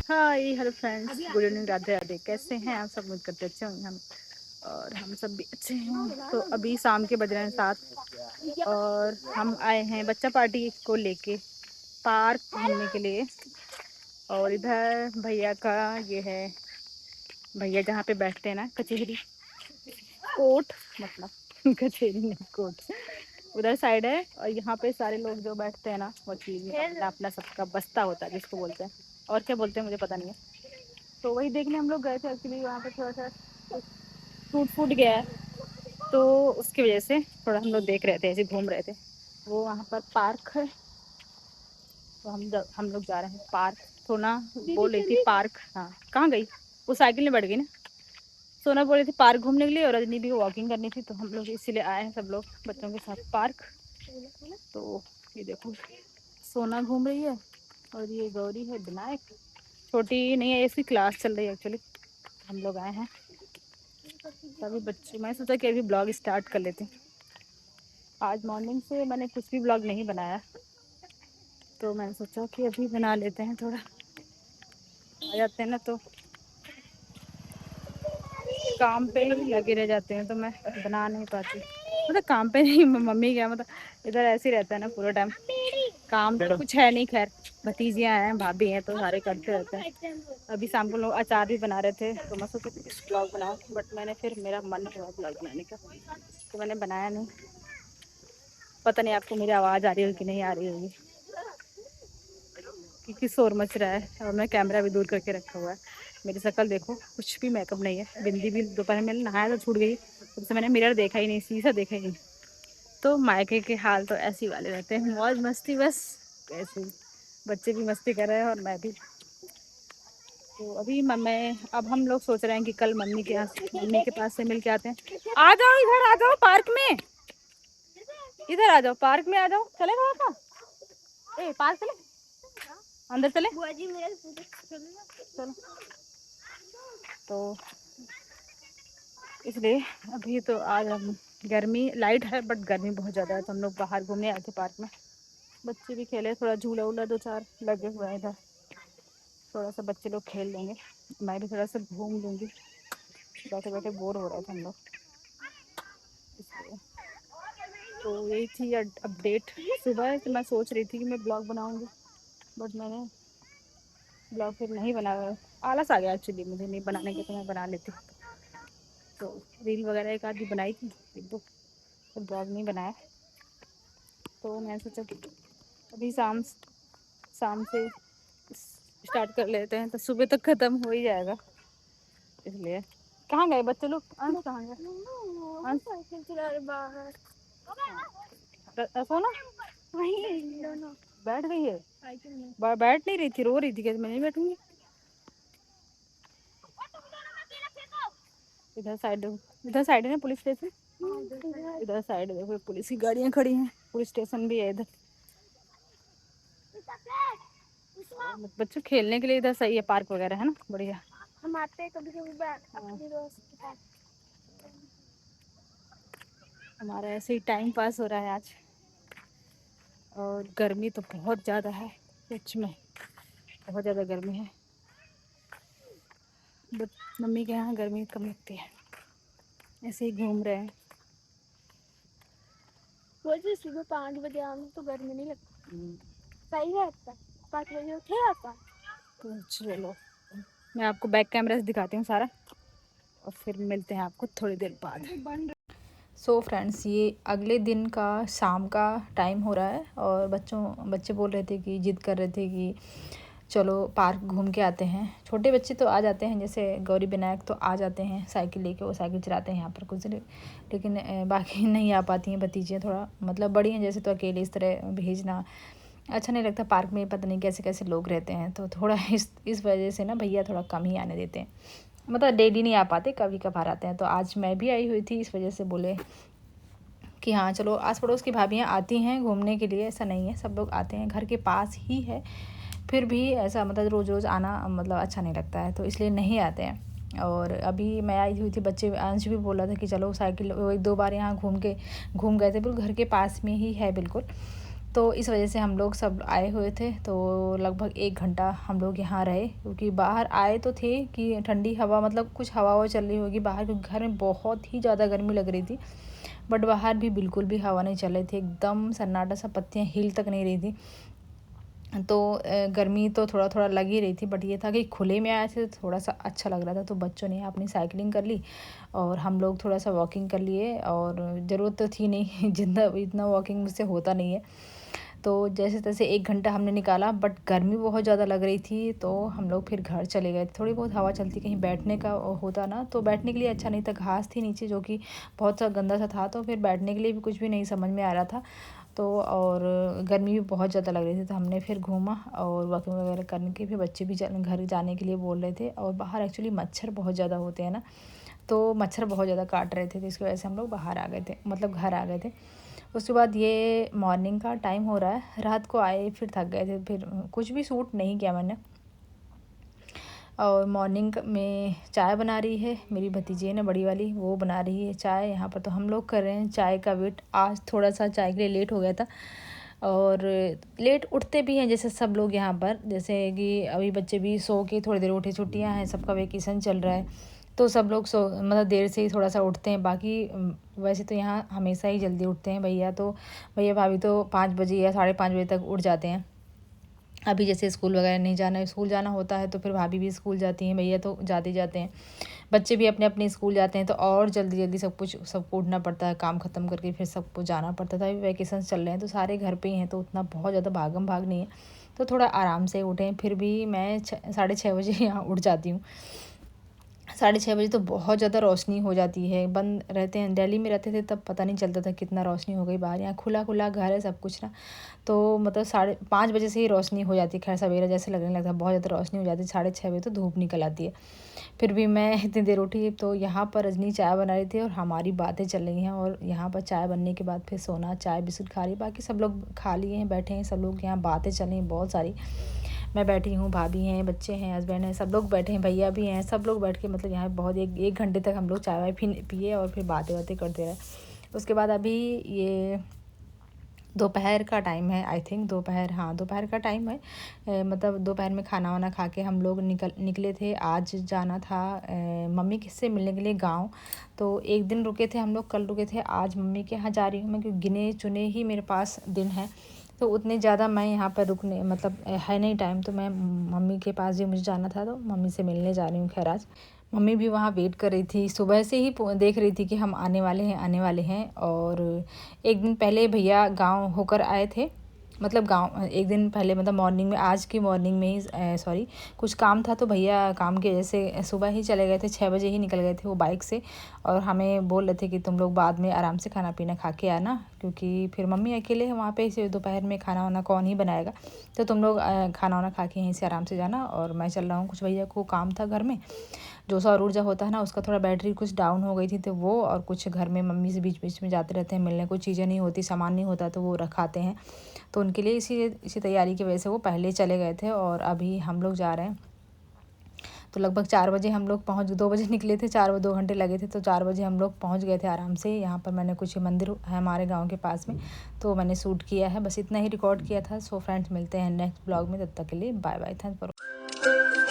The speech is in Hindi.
Hi hello friends, good evening, Radhe Radhe. कैसे हैं आप सब? उम्मीद करते अच्छे होंगे हम, और हम सब भी अच्छे हैं। तो अभी शाम के बज रहे हैं 7 और हम आए हैं बच्चा पार्टी को लेके पार्क घूमने के लिए। और इधर भैया का ये है, भैया जहाँ पे बैठते हैं ना, कचहरी कोर्ट, मतलब कचहरी नहीं कोर्ट, उधर साइड है। और यहाँ पे सारे लोग जो बैठते हैं ना, वकील अपना अपना सबका बस्ता होता है जिसको बोलते हैं, और क्या बोलते हैं मुझे पता नहीं है। तो वही देखने हम लोग गए थे। एक्चुअली वहाँ पे थोड़ा सा टूट फूट गया है, तो उसकी वजह से थोड़ा हम लोग देख रहे थे, ऐसे घूम रहे थे। वो वहाँ पर पार्क है, तो हम लोग जा रहे हैं पार्क। सोना बोल रही थी पार्क, हाँ कहाँ गई? वो साइकिल में बैठ गई ना। सोना बोल रही थी पार्क घूमने के लिए, और रजनी भी वॉकिंग करनी थी, तो हम लोग इसीलिए आए हैं सब लोग बच्चों के साथ पार्क। तो ये देखो, सोना घूम रही है और ये गौरी है, विनायक छोटी नहीं है, इसकी क्लास चल रही है एक्चुअली। हम लोग आए हैं तभी बच्चे, मैं सोचा कि अभी ब्लॉग स्टार्ट कर लेते हैं। आज मॉर्निंग से मैंने कुछ भी ब्लॉग नहीं बनाया, तो मैंने सोचा कि अभी बना लेते हैं। थोड़ा आ जाते हैं ना तो काम पे ही लगे रह जाते हैं, तो मैं बना नहीं पाती। मतलब काम पे नहीं, मम्मी क्या मतलब, इधर ऐसे ही रहता है ना पूरा टाइम। काम तो कुछ है नहीं, खैर भतीजियाँ हैं, भाभी हैं, तो सारे करते रहते हैं। अभी शाम को लोग अचार भी बना रहे थे, तो मैं सोची कुछ ब्लॉग बनाऊँ, बट मैंने फिर मेरा मन हुआ ब्लॉग बनाने का, तो मैंने बनाया नहीं। पता नहीं आपको मेरी आवाज़ आ रही होगी कि नहीं आ रही होगी, क्योंकि शोर मच रहा है और मैं कैमरा भी दूर करके रखा हुआ है। मेरी शक्ल देखो, कुछ भी मेकअप नहीं है। बिंदी भी दोपहर में नहाया तो छूट गई, तब से मैंने मिरर देखा ही नहीं, शीशा देखा ही नहीं। तो मायके के हाल तो ऐसे ही वाले रहते हैं, मौज मस्ती बस। ऐसे ही बच्चे भी मस्ती कर रहे हैं और मैं भी। तो अभी मैं अब हम लोग सोच रहे हैं कि कल मम्मी के पास से मिल के आते हैं। आ जाओ इधर, आ जाओ पार्क में, इधर आ जाओ पार्क में, आ जाओ। चले बाबा, ए पार्क चले, अंदर चले, चलो। तो इसलिए अभी तो आज हम, गर्मी लाइट है बट गर्मी बहुत ज़्यादा है, तो हम लोग बाहर घूमने आए थे पार्क में। बच्चे भी खेले, थोड़ा झूला वूला दो चार लगे हुए हैं इधर, थोड़ा सा बच्चे लोग खेल लेंगे, मैं भी थोड़ा सा घूम लूँगी। बैठे बैठे बोर हो रहे थे हम लोग, इसलिए। तो यही थी अपडेट। सुबह से मैं सोच रही थी कि मैं ब्लॉग बनाऊँगी, बट मैंने ब्लॉग फिर नहीं बनाया। आलस आ गया एक्चुअली मुझे, नहीं बनाने के, तो मैं बना लेती। तो रील वगैरह एक आधी बनाई थी, एक दो, तो ब्लॉग नहीं बनाया। तो मैं सोचा कि अभी शाम शाम से स्टार्ट कर लेते हैं, तो सुबह तक ख़त्म हो ही जाएगा। इसलिए कहाँ गए बच्चे लोग? अंश कहाँ गए? अंश साइकिल चला रहे बाहर। सोना वहीं दोनों बैठ गई है, बैठ नहीं रही थी, रो रही थी, कैसे मैं नहीं बैठूंगी। इधर साइड देखो, इधर साइड है ना पुलिस स्टेशन, इधर साइड देखो पुलिस की गाड़ियाँ खड़ी हैं, पुलिस स्टेशन भी है इधर। बच्चों खेलने के लिए इधर सही है, पार्क वगैरह है ना, बढ़िया। हम आते हैं कभी कभी अपने दोस्त के साथ। हमारा ऐसे ही टाइम पास हो रहा है आज। और गर्मी तो बहुत ज़्यादा है, सच में बहुत ज़्यादा गर्मी है, बट मम्मी के यहाँ गर्मी कम लगती है। ऐसे ही घूम रहे हैं। वैसे सुबह 5 बजे आने तो गर्मी नहीं लगती, सही है। 5 बजे उठे आता। तो चलो, मैं आपको बैक कैमरा से दिखाती हूँ सारा, और फिर मिलते हैं आपको थोड़ी देर बाद। सो फ्रेंड्स, ये अगले दिन का शाम का टाइम हो रहा है, और बच्चे बोल रहे थे कि जिद कर रहे थे कि चलो पार्क घूम के आते हैं। छोटे बच्चे तो आ जाते हैं, जैसे गौरी विनायक तो आ जाते हैं साइकिल लेके, वो साइकिल चलाते हैं यहाँ पर कुछ, लेकिन बाकी नहीं आ पाती हैं भतीजियाँ, थोड़ा मतलब बड़ी हैं जैसे, तो अकेले इस तरह भेजना अच्छा नहीं लगता। पार्क में पता नहीं कैसे कैसे लोग रहते हैं, तो थोड़ा इस वजह से ना भैया थोड़ा कम ही आने देते हैं, मतलब डेली नहीं आ पाते, कभी कभार आते हैं। तो आज मैं भी आई हुई थी, इस वजह से बोले कि हाँ चलो। आस पड़ोस की भाभियाँ आती हैं घूमने के लिए, ऐसा नहीं है, सब लोग आते हैं, घर के पास ही है, फिर भी ऐसा मतलब रोज़ रोज़ आना मतलब अच्छा नहीं लगता है, तो इसलिए नहीं आते हैं। और अभी मैं आई हुई थी, बच्चे अंश भी बोला था कि चलो साइकिल, वो 1-2 बार यहाँ घूम गए थे, बिल्कुल घर के पास में ही है बिल्कुल। तो इस वजह से हम लोग सब आए हुए थे, तो लगभग 1 घंटा हम लोग यहाँ रहे, क्योंकि बाहर आए तो थे कि ठंडी हवा, मतलब कुछ हवा चल रही होगी बाहर, क्योंकि घर में बहुत ही ज़्यादा गर्मी लग रही थी। बट बाहर भी बिल्कुल भी हवा नहीं चल रही थी, एकदम सन्नाटा सा, पत्तियाँ हिल तक नहीं रही थी। तो गर्मी तो थोड़ा थोड़ा लग ही रही थी, बट ये था कि खुले में आए थे तो थोड़ा सा अच्छा लग रहा था। तो बच्चों ने अपनी साइकिलिंग कर ली और हम लोग थोड़ा सा वॉकिंग कर लिए, और ज़रूरत तो थी नहीं जितना इतना वॉकिंग मुझसे होता नहीं है। तो जैसे तैसे 1 घंटा हमने निकाला, बट गर्मी बहुत ज़्यादा लग रही थी, तो हम लोग फिर घर चले गए। थोड़ी बहुत हवा चलती, कहीं बैठने का होता ना, तो बैठने के लिए अच्छा नहीं था, घास थी नीचे जो कि बहुत सा गंदा सा था, तो फिर बैठने के लिए भी कुछ भी नहीं समझ में आ रहा था। तो और गर्मी भी बहुत ज़्यादा लग रही थी, तो हमने फिर घूमा और वॉकिंग वगैरह करने के, फिर बच्चे भी घर जाने के लिए बोल रहे थे। और बाहर एक्चुअली मच्छर बहुत ज़्यादा होते हैं ना, तो मच्छर बहुत ज़्यादा काट रहे थे, तो इसकी वजह से हम लोग बाहर आ गए थे, मतलब घर आ गए थे। उसके बाद ये मॉर्निंग का टाइम हो रहा है, रात को आए फिर थक गए थे, फिर कुछ भी सूट नहीं किया मैंने। और मॉर्निंग में चाय बना रही है मेरी भतीजी ने, बड़ी वाली, वो बना रही है चाय यहाँ पर। तो हम लोग कर रहे हैं चाय का वेट। आज थोड़ा सा चाय के लिए लेट हो गया था, और लेट उठते भी हैं जैसे सब लोग यहाँ पर, जैसे कि अभी बच्चे भी सो के थोड़ी देर उठे, छुट्टियाँ हैं, सबका वेकेशन चल रहा है, तो सब लोग सो मतलब देर से ही थोड़ा सा उठते हैं। बाकी वैसे तो यहाँ हमेशा ही जल्दी उठते हैं भैया भाभी तो 5 बजे या 5:30 बजे तक उठ जाते हैं। अभी जैसे स्कूल वगैरह नहीं जाना है, स्कूल जाना होता है तो फिर भाभी भी स्कूल जाती हैं, भैया तो जाते ही जाते हैं, बच्चे भी अपने अपने स्कूल जाते हैं, तो और जल्दी जल्दी सबको उठना पड़ता है, काम ख़त्म करके फिर सबको जाना पड़ता था। अभी वैकेशन चल रहे हैं तो सारे घर पे ही हैं, तो उतना बहुत ज़्यादा भागम भाग नहीं है, तो थोड़ा आराम से उठें। फिर भी मैं 6:30 बजे यहाँ उठ जाती हूँ। 6:30 बजे तो बहुत ज़्यादा रोशनी हो जाती है, बंद रहते हैं। दिल्ली में रहते थे तब पता नहीं चलता था कितना रोशनी हो गई बाहर, यहाँ खुला खुला घर है सब कुछ ना, तो मतलब 5:30 बजे से ही रोशनी हो जाती है। खैर सवेरा जैसे लगने लगता है, बहुत ज़्यादा रोशनी हो जाती है। 6:30 बजे तो धूप निकल आती है। फिर भी मैं इतनी देर उठी, तो यहाँ पर रजनी चाय बना रही थी और हमारी बातें चल रही हैं। और यहाँ पर चाय बनने के बाद फिर सोना, चाय बिस्कुट खा रही, बाकी सब लोग खा लिए हैं, बैठे हैं सब लोग, यहाँ बातें चल रही हैं बहुत सारी। मैं बैठी हूँ, भाभी हैं, बच्चे हैं, हस्बैंड हैं, सब लोग बैठे हैं, भैया भी हैं, सब लोग बैठ के मतलब यहाँ बहुत एक घंटे तक हम लोग चाय वाय पिए और फिर बातें करते रहे। उसके बाद अभी ये दोपहर का टाइम है, आई थिंक दोपहर का टाइम है। मतलब दोपहर में खाना वाना खा के हम लोग निकले थे। आज जाना था मम्मी से मिलने के लिए गांव, तो एक दिन रुके थे हम लोग, कल रुके थे, आज मम्मी के यहाँ जा रही हूँ मैं, क्योंकि गिने चुने ही मेरे पास दिन है, तो उतने ज़्यादा मैं यहाँ पर रुकने मतलब है नहीं टाइम, तो मैं मम्मी के पास भी मुझे जाना था, तो मम्मी से मिलने जा रही हूँ। खैर आज मम्मी भी वहाँ वेट कर रही थी, सुबह से ही देख रही थी कि हम आने वाले हैं। और एक दिन पहले भैया गांव होकर आए थे, मतलब गांव एक दिन पहले, मतलब मॉर्निंग में, आज की मॉर्निंग में ही सॉरी, कुछ काम था तो भैया काम के जैसे सुबह ही चले गए थे, 6 बजे ही निकल गए थे वो बाइक से। और हमें बोल रहे थे कि तुम लोग बाद में आराम से खाना पीना खा के आना, क्योंकि फिर मम्मी अकेले हैं वहाँ पे, इसे दोपहर में खाना वाना कौन ही बनाएगा, तो तुम लोग खाना वाना खा के यहीं से आराम से जाना। और मैं चल रहा हूँ, कुछ भैया को काम था घर में, जो सौर ऊर्जा होता है ना, उसका थोड़ा बैटरी कुछ डाउन हो गई थी, तो वो, और कुछ घर में मम्मी से बीच बीच में जाते रहते हैं मिलने, कुछ चीज़ें नहीं होती, सामान नहीं होता, तो वो रखाते हैं, तो उनके लिए इसी तैयारी की वजह से वो पहले चले गए थे। और अभी हम लोग जा रहे हैं, तो लगभग 4 बजे हम लोग 2 बजे निकले थे, 2 घंटे लगे थे, तो 4 बजे हम लोग पहुंच गए थे आराम से। यहाँ पर मैंने कुछ मंदिर है हमारे गांव के पास में, तो मैंने शूट किया है, बस इतना ही रिकॉर्ड किया था। सो फ्रेंड्स, मिलते हैं नेक्स्ट ब्लॉग में, तब तक के लिए बाय बाय, थैंक्स फॉर